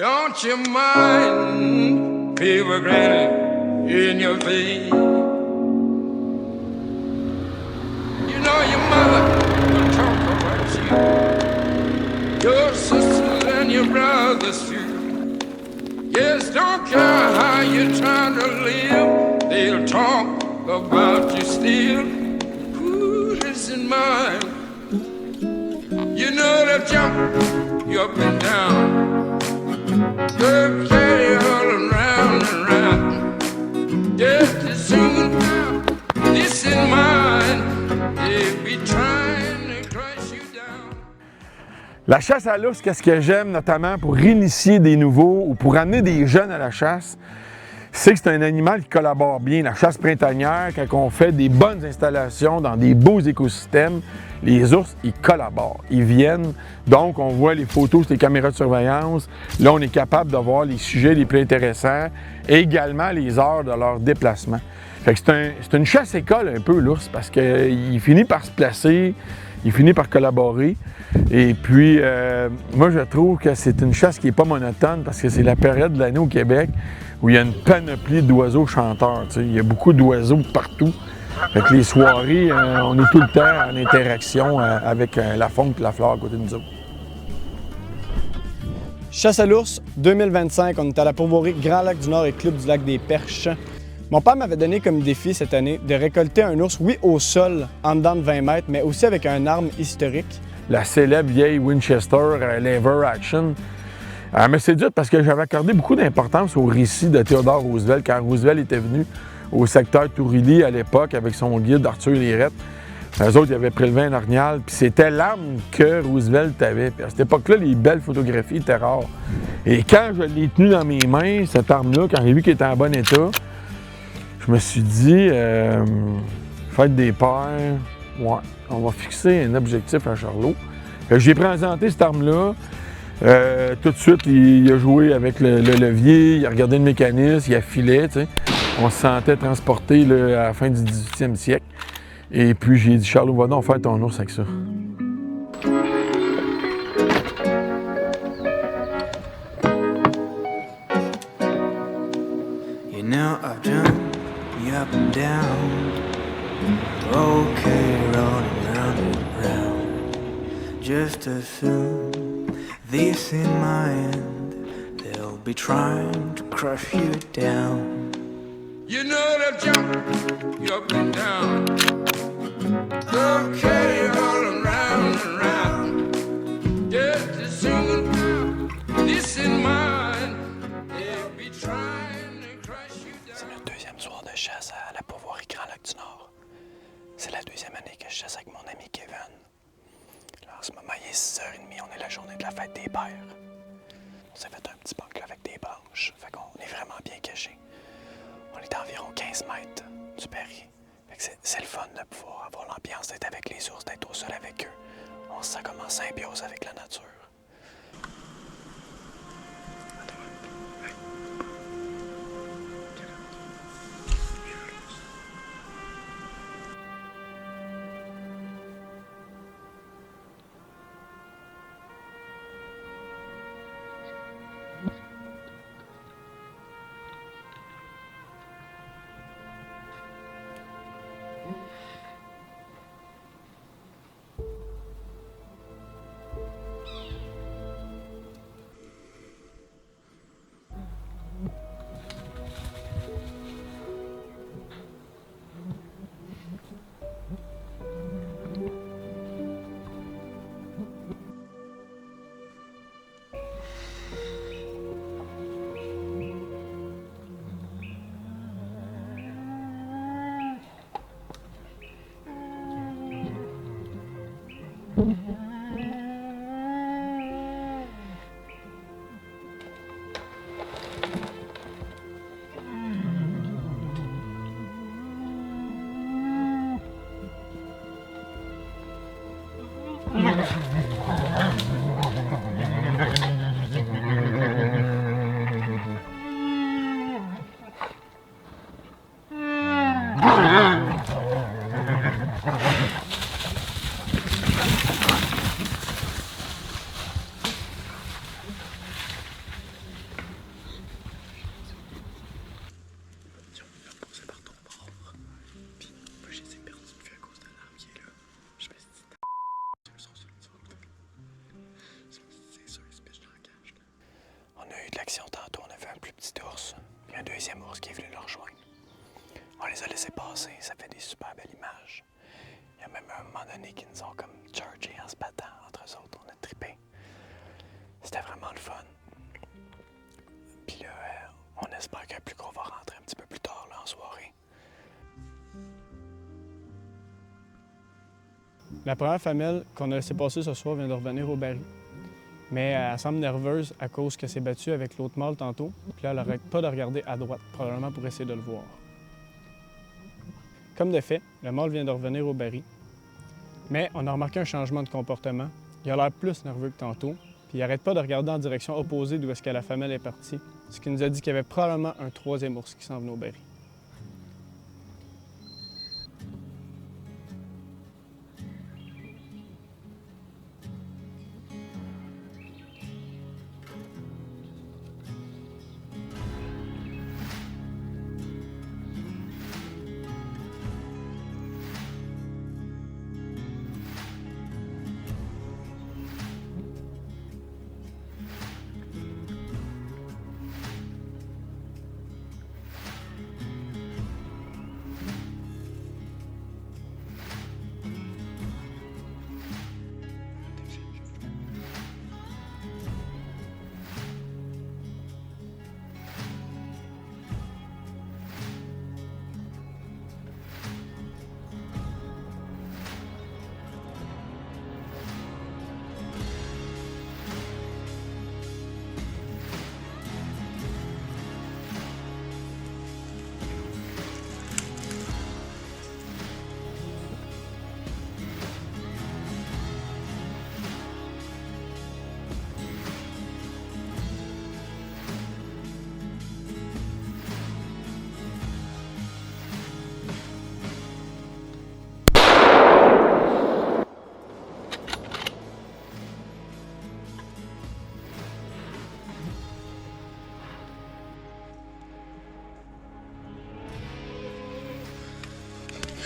Don't you mind people grinning in your face? You know your mother will talk about you, your sisters and your brothers too. Yes, don't care how you're trying to live, they'll talk about you still. Ooh, listen, mine. You know they'll jump you up and down. They'll carry you all around and around. Just as soon as this in mind, they'll be trying to crush you down. La chasse à l'ours, qu'est-ce que j'aime notamment pour initier des nouveaux ou pour amener des jeunes à la chasse, c'est que c'est un animal qui collabore bien. La chasse printanière, quand on fait des bonnes installations dans des beaux écosystèmes, les ours, ils collaborent, ils viennent. Donc, on voit les photos sur les caméras de surveillance. Là, on est capable de voir les sujets les plus intéressants et également les heures de leur déplacement. Fait que c'est une chasse-école un peu, l'ours, parce qu'il finit par se placer, il finit par collaborer. Et puis, moi, je trouve que c'est une chasse qui n'est pas monotone parce que c'est la période de l'année au Québec où il y a une panoplie d'oiseaux chanteurs. Tu sais. Il y a beaucoup d'oiseaux partout. Fait que les soirées, on est tout le temps en interaction avec la faune et la flore à côté de nous autres. Chasse à l'ours 2025, on est à la pourvoirie Grand Lac du Nord et Club du Lac des Perches. Mon père m'avait donné comme défi cette année de récolter un ours, oui, au sol, en dedans de 20 mètres, mais aussi avec une arme historique. La célèbre vieille Winchester Lever Action. Mais c'est dur parce que j'avais accordé beaucoup d'importance au récit de Theodore Roosevelt quand Roosevelt était venu au secteur Tourilly à l'époque avec son guide Arthur Lirette. Eux autres, ils avaient prélevé un orignal, puis c'était l'arme que Roosevelt avait. Puis à cette époque-là, les belles photographies étaient rares. Et quand je l'ai tenue dans mes mains, cette arme-là, quand j'ai vu qu'elle était en bon état, je me suis dit, faites des paires, ouais, on va fixer un objectif à Charlot. J'ai présenté cette arme-là. Tout de suite, il a joué avec le levier, il a regardé le mécanisme, il a filé, tu sais. On se sentait transporté là, à la fin du 18e siècle. Et puis j'ai dit, Charlot, va donc faire ton ours avec ça. You know I've jumped you up and down. Okay, rolling round and round. Just as soon this in my end, they'll be trying to crush you down. You know they'll jump you up and down. They'll carry you all around and around. Just as soon as this in mind, they'll be trying to crush you down. C'est notre deuxième soir de chasse à la pourvoirie Grand Lac du Nord. C'est la deuxième année que je chasse avec mon ami Kevin. Là, en ce moment, il est 6h30, on est la journée de la fête des pères. On s'est fait un petit banc là avec des branches, fait qu'on est vraiment bien cachés. On est à environ 15 mètres du Perrier. C'est le fun de pouvoir avoir l'ambiance d'être avec les ours, d'être au sol avec eux. On se sent comme en symbiose avec la nature. d'action tantôt, on a vu un plus petit ours, puis un deuxième ours qui est venu le rejoindre. On les a laissés passer, ça fait des super belles images. Il y a même un moment donné qui nous ont comme chargé en se battant entre eux autres, on a trippé. C'était vraiment le fun. Puis là, on espère qu'un plus gros va rentrer un petit peu plus tard là, en soirée. La première femelle qu'on a laissée passer ce soir vient de revenir au baril. Mais elle semble nerveuse à cause qu'elle s'est battue avec l'autre mâle tantôt. Puis là, elle n'arrête pas de regarder à droite, probablement pour essayer de le voir. Comme de fait, le mâle vient de revenir au baril. Mais on a remarqué un changement de comportement. Il a l'air plus nerveux que tantôt. Puis il n'arrête pas de regarder en direction opposée d'où est-ce que la femelle est partie. Ce qui nous a dit qu'il y avait probablement un troisième ours qui s'en venait au baril.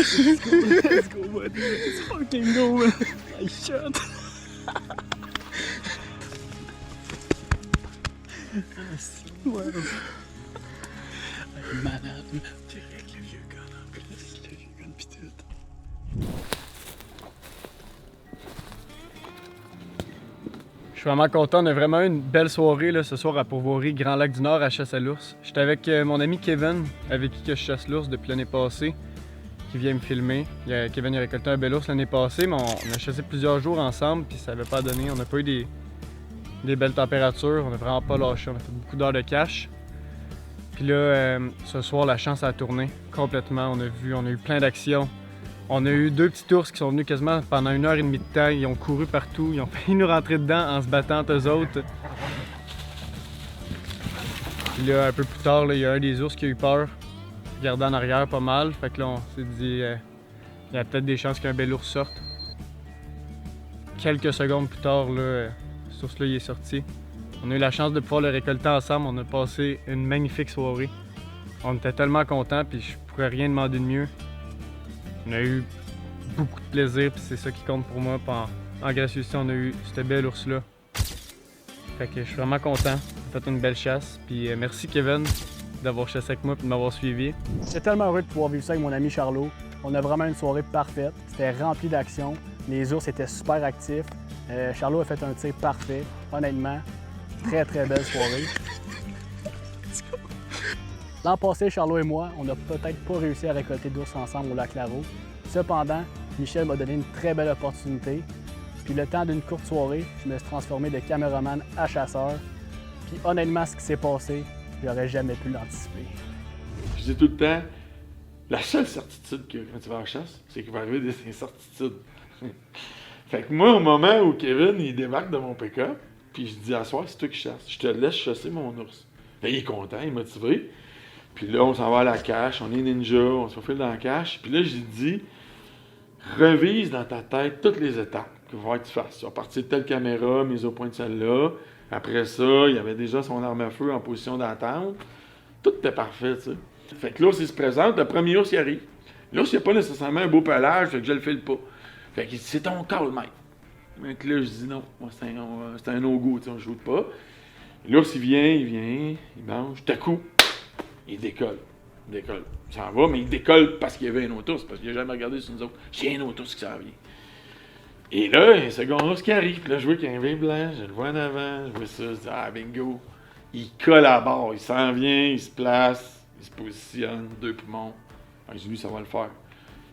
Let's go, buddy. Let's fucking go, man. I shot. Wow. I'm malade, man. Direct le vieux gars en plus. Le vieux gars pis tout. Je suis vraiment content. On a vraiment eu une belle soirée là, ce soir à Pourvoirie, Grand Lac du Nord, à chasse à l'ours. J'étais avec mon ami Kevin, avec qui que je chasse l'ours depuis l'année passée, qui vient me filmer. Kevin a récolté un bel ours l'année passée, mais on a chassé plusieurs jours ensemble, puis ça n'avait pas donné. On n'a pas eu des belles températures, on n'a vraiment pas lâché. On a fait beaucoup d'heures de cache. Puis là, ce soir, la chance a tourné complètement. On a eu plein d'actions. On a eu deux petits ours qui sont venus quasiment pendant 1h30 de temps. Ils ont couru partout, ils ont failli nous rentrer dedans en se battant entre eux autres. Puis là, un peu plus tard, là, il y a un des ours qui a eu peur, regardant en arrière pas mal. Fait que là, on s'est dit, il y a peut-être des chances qu'un bel ours sorte. Quelques secondes plus tard, là, cet ours-là, il est sorti. On a eu la chance de pouvoir le récolter ensemble. On a passé une magnifique soirée. On était tellement contents, puis je pourrais rien demander de mieux. On a eu beaucoup de plaisir, puis c'est ça qui compte pour moi. En gracieuseté, on a eu ce bel ours-là. Fait que je suis vraiment content. On a fait une belle chasse. Puis merci Kevin d'avoir chassé avec moi et de m'avoir suivi. J'étais tellement heureux de pouvoir vivre ça avec mon ami Charlot. On a vraiment une soirée parfaite. C'était rempli d'action. Les ours étaient super actifs. Charlot a fait un tir parfait. Honnêtement, très belle soirée. L'an passé, Charlot et moi, on n'a peut-être pas réussi à récolter d'ours ensemble au lac Larreau. Cependant, Michel m'a donné une très belle opportunité. Puis le temps d'une courte soirée, je me suis transformé de caméraman à chasseur. Puis honnêtement, ce qui s'est passé, j'aurais jamais pu l'anticiper. Je dis tout le temps, la seule certitude que quand tu vas à la chasse, c'est qu'il va arriver des incertitudes. Fait que moi, au moment où Kevin il débarque de mon pick-up, puis je dis à soir, c'est toi qui chasses. Je te laisse chasser mon ours. Là, il est content, il est motivé. Puis là, on s'en va à la cache, on est ninja, on se faufile dans la cache. Puis là, j'ai dit, revise dans ta tête toutes les étapes qu'il va que tu fasses. Tu vas partir de telle caméra, mise au point de celle-là. Après ça, il y avait déjà son arme à feu en position d'attente. Tout était parfait, tu sais. Fait que l'ours, il se présente, le premier ours, il arrive. L'ours, il n'a pas nécessairement un beau pelage, fait que je le file pas. Fait qu'il dit, c'est ton call, mec. Donc là, je dis non, moi, c'est un no-go, tu sais, on ne joue pas. L'ours, il vient, il mange. Tout à coup, il décolle. Il s'en va, mais il décolle parce qu'il y avait un autre ours, parce qu'il n'a jamais regardé sur nous autres. J'ai un autre ours qui s'en vient. Et là, il y a un second ours qui arrive. Puis là, je vois qu'il y a un vin blanc, je le vois en avant, je vois ça, je dis, ah, bingo. Il colle à bord, il s'en vient, il se place, il se positionne, 2 poumons. Alors, je dis, lui, ça va le faire.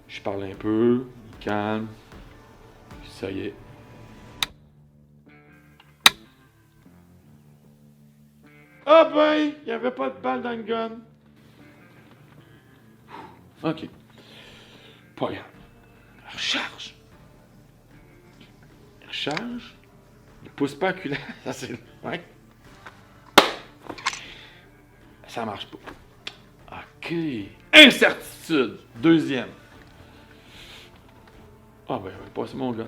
Je parle un peu, il calme, puis ça y est. Ah ben, il n'y avait pas de balle dans le gun. OK. Pas grave. Recharge. Il recharge. Il pousse pas à culot. Ça, c'est... Ouais. Ça marche pas. OK. Incertitude. Deuxième. Ah ben, il va passer mon gun.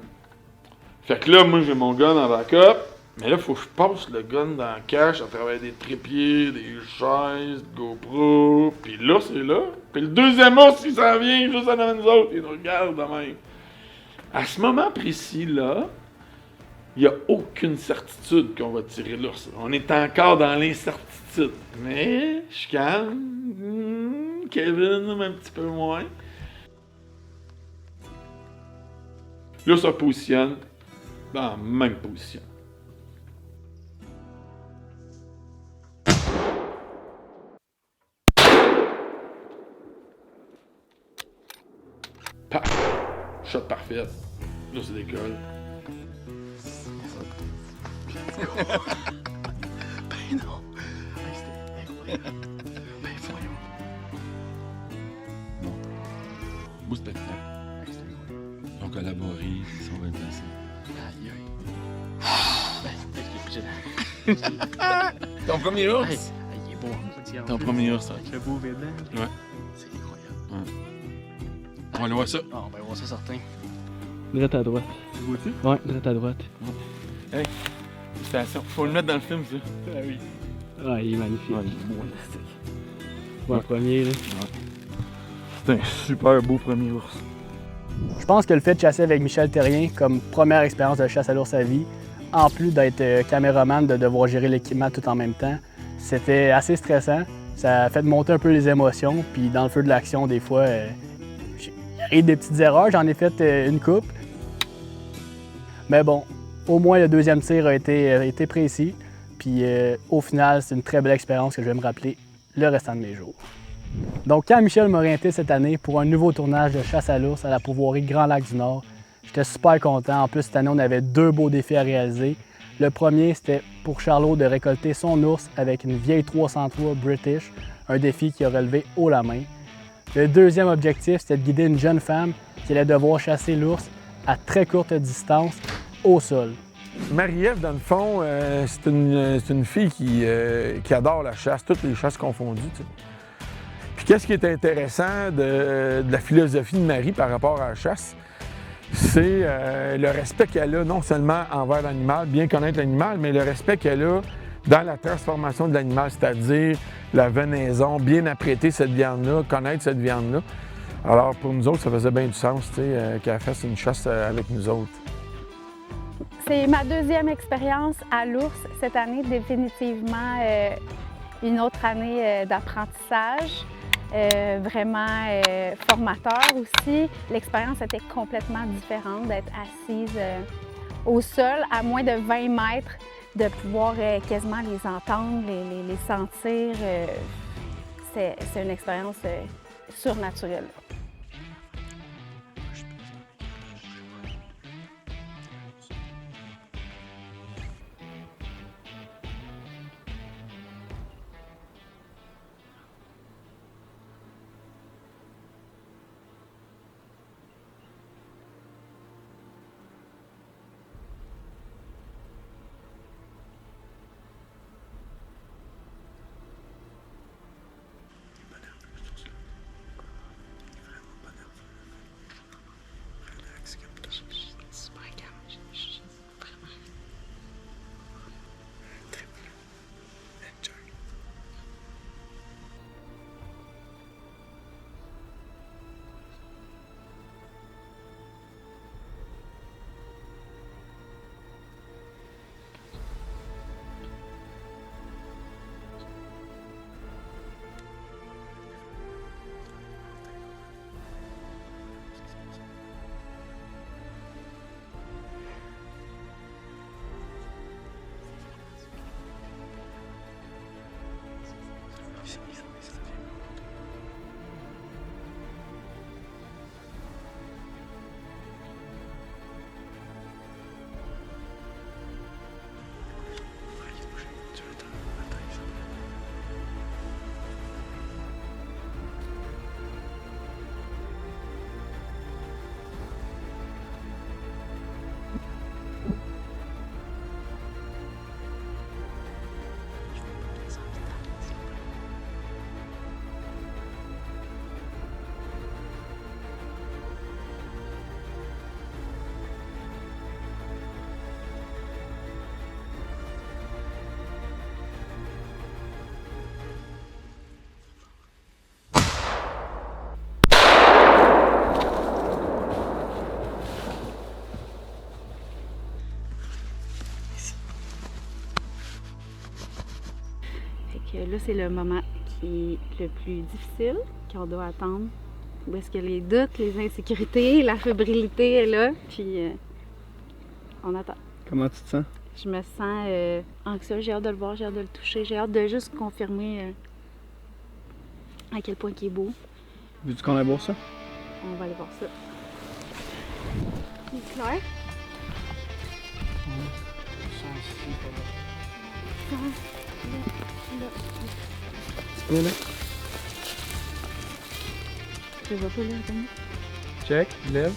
Fait que là, moi, j'ai mon gun en backup. Mais là, il faut que je passe le gun dans la cache à travers des trépieds, des chaises, GoPro. Puis là, c'est là. Puis le deuxième ours, il s'en vient juste en avant de nous autres. Il nous regarde de même. À ce moment précis-là, il n'y a aucune certitude qu'on va tirer l'ours. On est encore dans l'incertitude. Mais je suis calme. Kevin, un petit peu moins. Là, ça positionne dans la même position. Paf! Shot parfait. Là, c'est décolle. Ben non. C'était incroyable. Ben voyons. Bon. Beau spectacle. Ils ont collaboré, ils sont bien placés. Aïe aïe. Ben, Ton premier ours? Hey, il est beau. Ton premier ours, ça. Avec le beau bébé. Ouais. C'est incroyable. On va aller voir ça. Ah, on va voir ça certain. Direct à droite. Tu vois-tu? Ouais, direct à droite. Hey, félicitations. Faut le mettre dans le film, ça. Ah oui. Ah, il est magnifique. Ouais, il est beau. Pour un premier, là. C'est un super beau premier ours. Je pense que le fait de chasser avec Michel Terrien comme première expérience de chasse à l'ours à vie, en plus d'être caméraman, de devoir gérer l'équipement tout en même temps, c'était assez stressant. Ça a fait monter un peu les émotions, puis dans le feu de l'action, des fois, il arrive des petites erreurs. J'en ai fait une coupe. Mais bon, au moins le deuxième tir a été précis. Puis au final, c'est une très belle expérience que je vais me rappeler le restant de mes jours. Donc quand Michel m'a orienté cette année pour un nouveau tournage de chasse à l'ours à la pourvoirie Grand Lac du Nord, j'étais super content. En plus, cette année, on avait 2 beaux défis à réaliser. Le premier, c'était pour Charlot de récolter son ours avec une vieille 303 British, un défi qui a relevé haut la main. Le deuxième objectif, c'était de guider une jeune femme qui allait devoir chasser l'ours à très courte distance au sol. Marie-Ève, dans le fond, c'est une fille qui adore la chasse, toutes les chasses confondues. Tu sais. Puis qu'est-ce qui est intéressant de la philosophie de Marie par rapport à la chasse, c'est le respect qu'elle a non seulement envers l'animal, bien connaître l'animal, mais le respect qu'elle a dans la transformation de l'animal, c'est-à-dire la venaison, bien apprêter cette viande-là, connaître cette viande-là. Alors pour nous autres, ça faisait bien du sens qu'elle fasse une chasse avec nous autres. C'est ma deuxième expérience à l'ours cette année, définitivement une autre année d'apprentissage, vraiment formateur aussi. L'expérience était complètement différente d'être assise au sol à moins de 20 mètres, de pouvoir quasiment les entendre, les sentir. C'est une expérience surnaturelle. que là, c'est le moment qui est le plus difficile, qu'on doit attendre. Où est-ce que les doutes, les insécurités, la fébrilité est là, puis on attend. Comment tu te sens? Je me sens anxieuse, j'ai hâte de le voir, j'ai hâte de le toucher, j'ai hâte de juste confirmer à quel point il est beau. Veux-tu qu'on aille voir ça? On va aller voir ça. Il est clair? Viens là. Je le vois pas là, attends. Check, lève.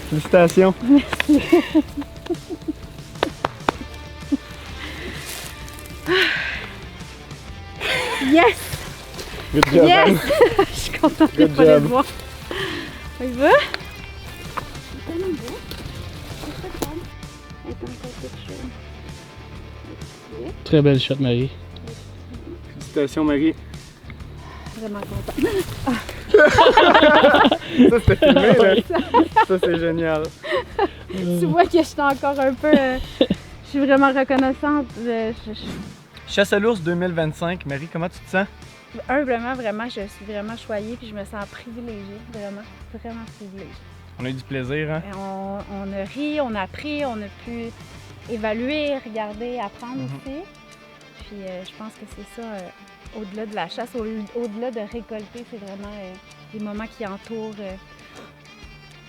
Félicitations. Yes! Good job. Yes! Je suis contente de Good pas le job. voir. On y va? C'est tellement beau. C'est très calme. Elle est encore toute chaude. Très belle shot, Marie. Félicitations, Marie. Vraiment contente. Ça, c'était filmé, là. Ça, c'est génial. Tu vois que je suis encore un peu... je suis vraiment reconnaissante. Chasse à l'ours 2025. Marie, comment tu te sens? Humblement, vraiment, je suis vraiment choyée puis je me sens privilégiée. Vraiment, vraiment privilégiée. On a eu du plaisir, hein? Et on a ri, on a appris, on a pu évaluer, regarder, apprendre aussi. Puis je pense que c'est ça, au-delà de la chasse, au-delà de récolter, c'est vraiment les moments qui entourent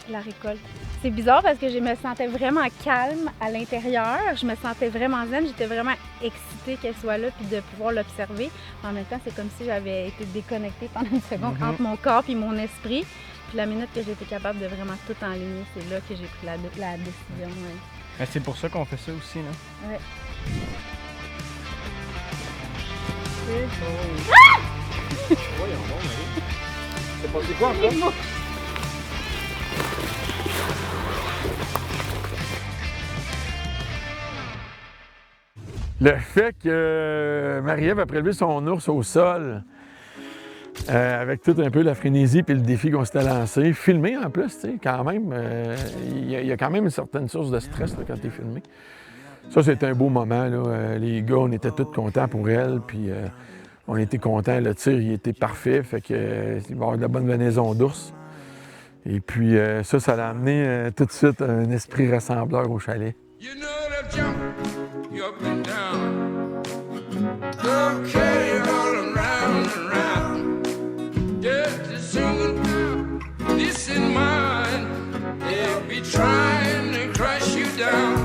la récolte. C'est bizarre parce que je me sentais vraiment calme à l'intérieur, je me sentais vraiment zen, j'étais vraiment excitée qu'elle soit là puis de pouvoir l'observer. En même temps, c'est comme si j'avais été déconnectée pendant une seconde entre mon corps et mon esprit. Puis la minute que j'ai été capable de vraiment tout enligner, c'est là que j'ai pris la décision. Ben, c'est pour ça qu'on fait ça aussi, là. Ouais. C'est passé quoi encore? Le fait que Marie-Ève a prélevé son ours au sol, avec tout un peu la frénésie puis le défi qu'on s'était lancé, filmé en plus, tu sais, quand même, il y a quand même une certaine source de stress là, quand tu es filmé. Ça, c'était un beau moment, là. Les gars, on était tous contents pour elle, puis on était contents. Le tir, il était parfait, fait que il va y avoir de la bonne venaison d'ours. Et puis ça l'a amené tout de suite un esprit rassembleur au chalet. You know that jump, you up and down. Okay, all around and round. Just as soon as this in mind, they'll be trying to crush you down.